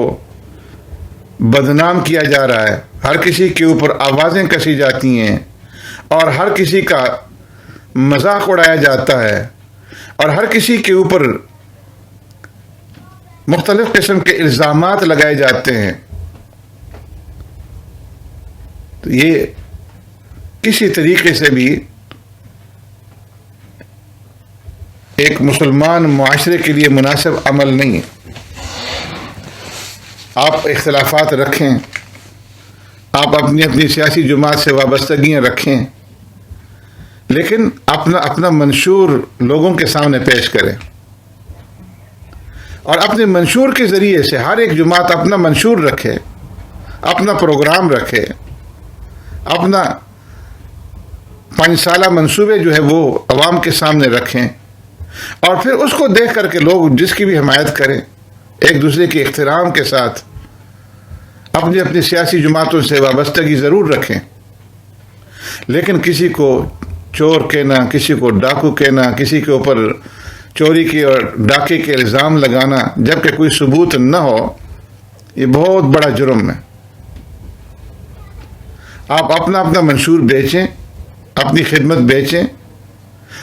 بدنام کیا جا رہا ہے، ہر کسی کے اوپر آوازیں کسی جاتی ہیں، اور ہر کسی کا مذاق اڑایا جاتا ہے، اور ہر کسی کے اوپر مختلف قسم کے الزامات لگائے جاتے ہیں، تو یہ کسی طریقے سے بھی ایک مسلمان معاشرے کے لیے مناسب عمل نہیں ہے۔ آپ اختلافات رکھیں، آپ اپنی اپنی سیاسی جماعت سے وابستگیاں رکھیں، لیکن اپنا منشور لوگوں کے سامنے پیش کریں، اور اپنے منشور کے ذریعے سے ہر ایک جماعت اپنا منشور رکھے، اپنا پروگرام رکھے، اپنا 5 سالہ منصوبے جو ہے وہ عوام کے سامنے رکھیں، اور پھر اس کو دیکھ کر کے لوگ جس کی بھی حمایت کریں، ایک دوسرے کے احترام کے ساتھ اپنی اپنی سیاسی جماعتوں سے وابستگی ضرور رکھیں، لیکن کسی کو چور کہنا، کسی کو ڈاکو کہنا، کسی کے اوپر چوری کے اور ڈاکے کے الزام لگانا جبکہ کوئی ثبوت نہ ہو، یہ بہت بڑا جرم ہے۔ آپ اپنا اپنا منشور بیچیں، اپنی خدمت بیچیں،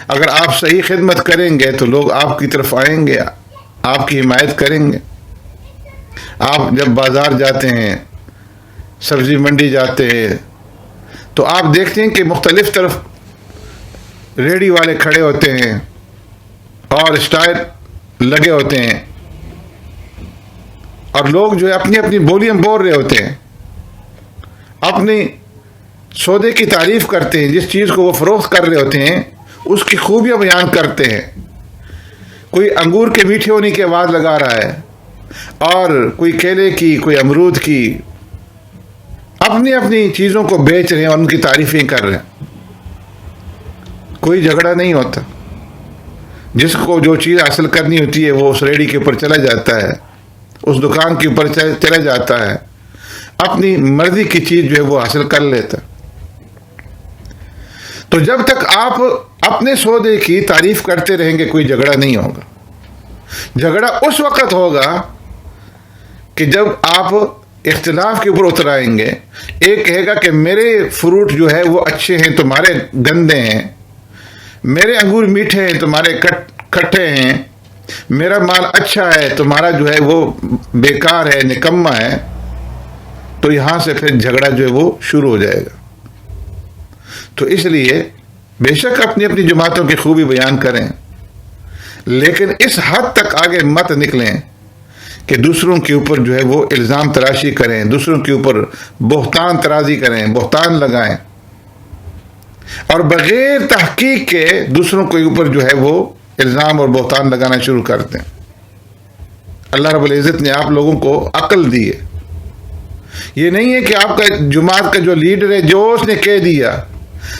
اگر آپ صحیح خدمت کریں گے تو لوگ آپ کی طرف آئیں گے، آپ کی حمایت کریں گے۔ آپ جب بازار جاتے ہیں، سبزی منڈی جاتے ہیں، تو آپ دیکھتے ہیں کہ مختلف طرف ریڑھی والے کھڑے ہوتے ہیں اور اسٹائر لگے ہوتے ہیں، اور لوگ جو ہے اپنی اپنی بولیاں بول رہے ہوتے ہیں، اپنی سودے کی تعریف کرتے ہیں، جس چیز کو وہ فروخت کر رہے ہوتے ہیں اس کی خوبیاں بیان کرتے ہیں۔ کوئی انگور کے میٹھے ہونے کی آواز لگا رہا ہے، اور کوئی کیلے کی، کوئی امرود کی، اپنی اپنی چیزوں کو بیچ رہے ہیں اور ان کی تعریفیں کر رہے ہیں۔ کوئی جھگڑا نہیں ہوتا، جس کو جو چیز حاصل کرنی ہوتی ہے وہ اس ریڑھی کے اوپر چلا جاتا ہے، اس دکان کے اوپر چلا جاتا ہے، اپنی مرضی کی چیز جو ہے وہ حاصل کر لیتا۔ تو جب تک آپ اپنے سودے کی تعریف کرتے رہیں گے کوئی جھگڑا نہیں ہوگا۔ جھگڑا اس وقت ہوگا کہ جب آپ اختلاف کے اوپر اتر آئیں گے۔ ایک کہے گا کہ میرے فروٹ جو ہے وہ اچھے ہیں، تمہارے گندے ہیں، میرے انگور میٹھے ہیں، تمہارے کھٹے ہیں، میرا مال اچھا ہے، تمہارا جو ہے وہ بیکار ہے، نکما ہے۔ تو یہاں سے پھر جھگڑا جو ہے وہ شروع ہو جائے گا۔ تو اس لیے بے شک اپنی اپنی جماعتوں کی خوبی بیان کریں، لیکن اس حد تک آگے مت نکلیں کہ دوسروں کے اوپر جو ہے وہ الزام تراشی کریں، دوسروں کے اوپر بہتان ترازی کریں، بہتان لگائیں، اور بغیر تحقیق کے دوسروں کے اوپر جو ہے وہ الزام اور بہتان لگانا شروع کر دیں۔ اللہ رب العزت نے آپ لوگوں کو عقل دی ہے۔ یہ نہیں ہے کہ آپ کا جماعت کا جو لیڈر ہے، جو اس نے کہہ دیا،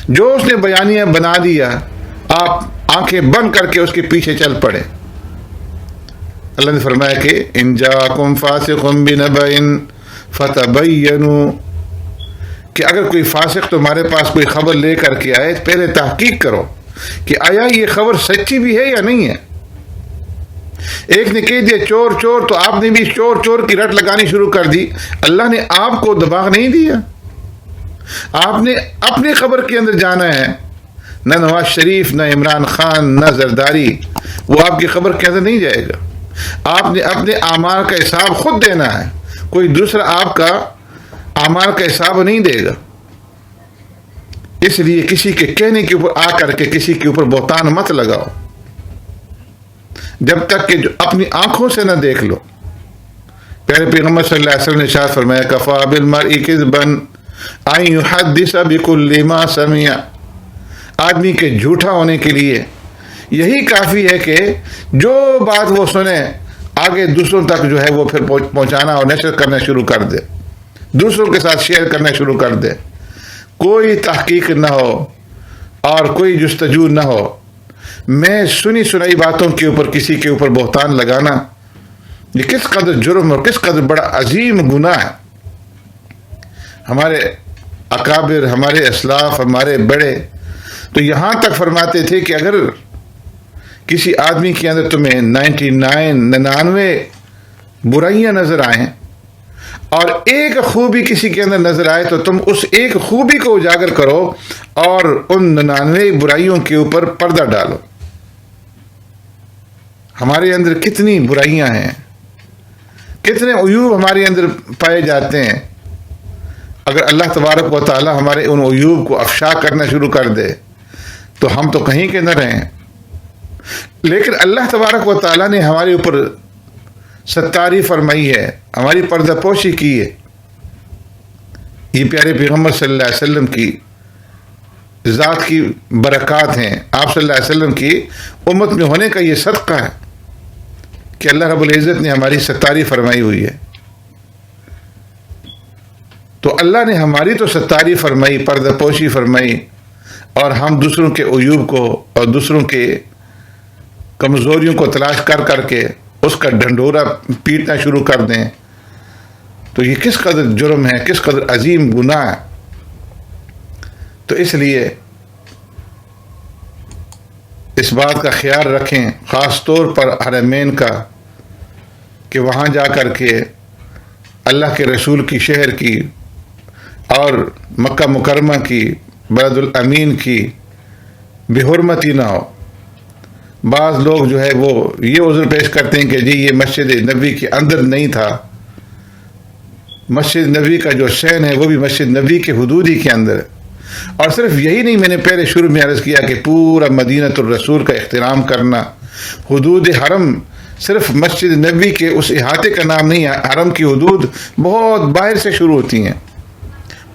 جو اس نے بیانیہ بنا دیا، آپ آنکھیں بند کر کے اس کے پیچھے چل پڑے۔ اللہ نے فرمایا کہ ان جاءکم فاسق بنبأ فتبینوا، کہ اگر کوئی فاسق تمہارے پاس کوئی خبر لے کر کے آئے، پہلے تحقیق کرو کہ آیا یہ خبر سچی بھی ہے یا نہیں ہے۔ ایک نے کہہ دیا چور چور، تو آپ نے بھی چور چور کی رٹ لگانی شروع کر دی۔ اللہ نے آپ کو دماغ نہیں دیا، آپ نے اپنی خبر کے اندر جانا ہے۔ نہ نواز شریف، نہ عمران خان، نہ زرداری وہ آپ کی خبر کے اندر نہیں جائے گا۔ آپ نے اپنے اعمال کا حساب خود دینا ہے، کوئی دوسرا آپ کا اعمال کا حساب نہیں دے گا۔ اس لیے کسی کے کہنے کے اوپر آ کر کے کسی کے اوپر بہتان مت لگاؤ جب تک کہ جو اپنی آنکھوں سے نہ دیکھ لو۔ پیارے پیغمبر صلی اللہ علیہ وسلم نے ارشاد فرمایا کفا بالمرء کذبا ان یحدث بکل ما سمع، آدمی کے جھوٹا ہونے کے لیے یہی کافی ہے کہ جو بات وہ سنے آگے دوسروں تک جو ہے وہ پھر پہنچانا اور نشر کرنا شروع کر دے، دوسروں کے ساتھ شیئر کرنا شروع کر دے، کوئی تحقیق نہ ہو اور کوئی جستجو نہ ہو۔ میں سنی سنائی باتوں کے اوپر کسی کے اوپر بہتان لگانا یہ کس قدر جرم اور کس قدر بڑا عظیم گناہ ہے۔ ہمارے اکابر، ہمارے اسلاف، ہمارے بڑے تو یہاں تک فرماتے تھے کہ اگر کسی آدمی کے اندر تمہیں 99 برائیاں نظر آئیں اور ایک خوبی کسی کے اندر نظر آئے تو تم اس ایک خوبی کو اجاگر کرو اور ان 99 برائیوں کے اوپر پردہ ڈالو۔ ہمارے اندر کتنی برائیاں ہیں، کتنے عیوب ہمارے اندر پائے جاتے ہیں۔ اگر اللہ تبارک و تعالی ہمارے ان عیوب کو افشا کرنا شروع کر دے تو ہم تو کہیں کے نہ رہیں، لیکن اللہ تبارک و تعالی نے ہمارے اوپر ستاری فرمائی ہے، ہماری پردہ پوشی کی ہے۔ یہ پیارے پیغمبر صلی اللہ علیہ وسلم کی ذات کی برکات ہیں، آپ صلی اللہ علیہ وسلم کی امت میں ہونے کا یہ صدقہ ہے کہ اللہ رب العزت نے ہماری ستاری فرمائی ہوئی ہے. تو اللہ نے ہماری تو ستاری فرمائی، پردہ پوشی فرمائی، اور ہم دوسروں کے عیوب کو اور دوسروں کے کمزوریوں کو تلاش کر کر کے اس کا ڈھنڈورا پیٹنا شروع کر دیں، تو یہ کس قدر جرم ہے، کس قدر عظیم گناہ ہے. تو اس لیے اس بات کا خیال رکھیں، خاص طور پر حرمین کا، کہ وہاں جا کر کے اللہ کے رسول کی شہر کی اور مکہ مکرمہ کی، بلد الامین کی بے حرمتی نہ ہو. بعض لوگ جو ہے وہ یہ عذر پیش کرتے ہیں کہ جی یہ مسجد نبوی کے اندر نہیں تھا. مسجد نبوی کا جو شین ہے وہ بھی مسجد نبوی کے حدود ہی کے اندر ہے. اور صرف یہی نہیں، میں نے پہلے شروع میں عرض کیا کہ پورا مدینۃ الرسول کا احترام کرنا. حدود حرم صرف مسجد نبوی کے اس احاطے کا نام نہیں ہے، حرم کی حدود بہت باہر سے شروع ہوتی ہیں.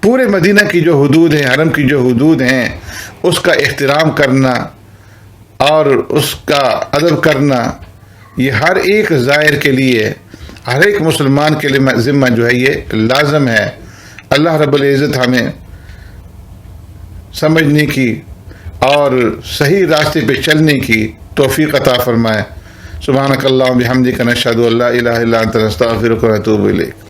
پورے مدینہ کی جو حدود ہیں، حرم کی جو حدود ہیں، اس کا احترام کرنا اور اس کا ادب کرنا، یہ ہر ایک زائر کے لیے، ہر ایک مسلمان کے لیے ذمہ جو ہے یہ لازم ہے. اللہ رب العزت ہمیں سمجھنے کی اور صحیح راستے پہ چلنے کی توفیق عطا فرمائے. سبحانک اللہم بحمدک نشہد ان لا الہ الا انت نستغفرک ونتوب الیک.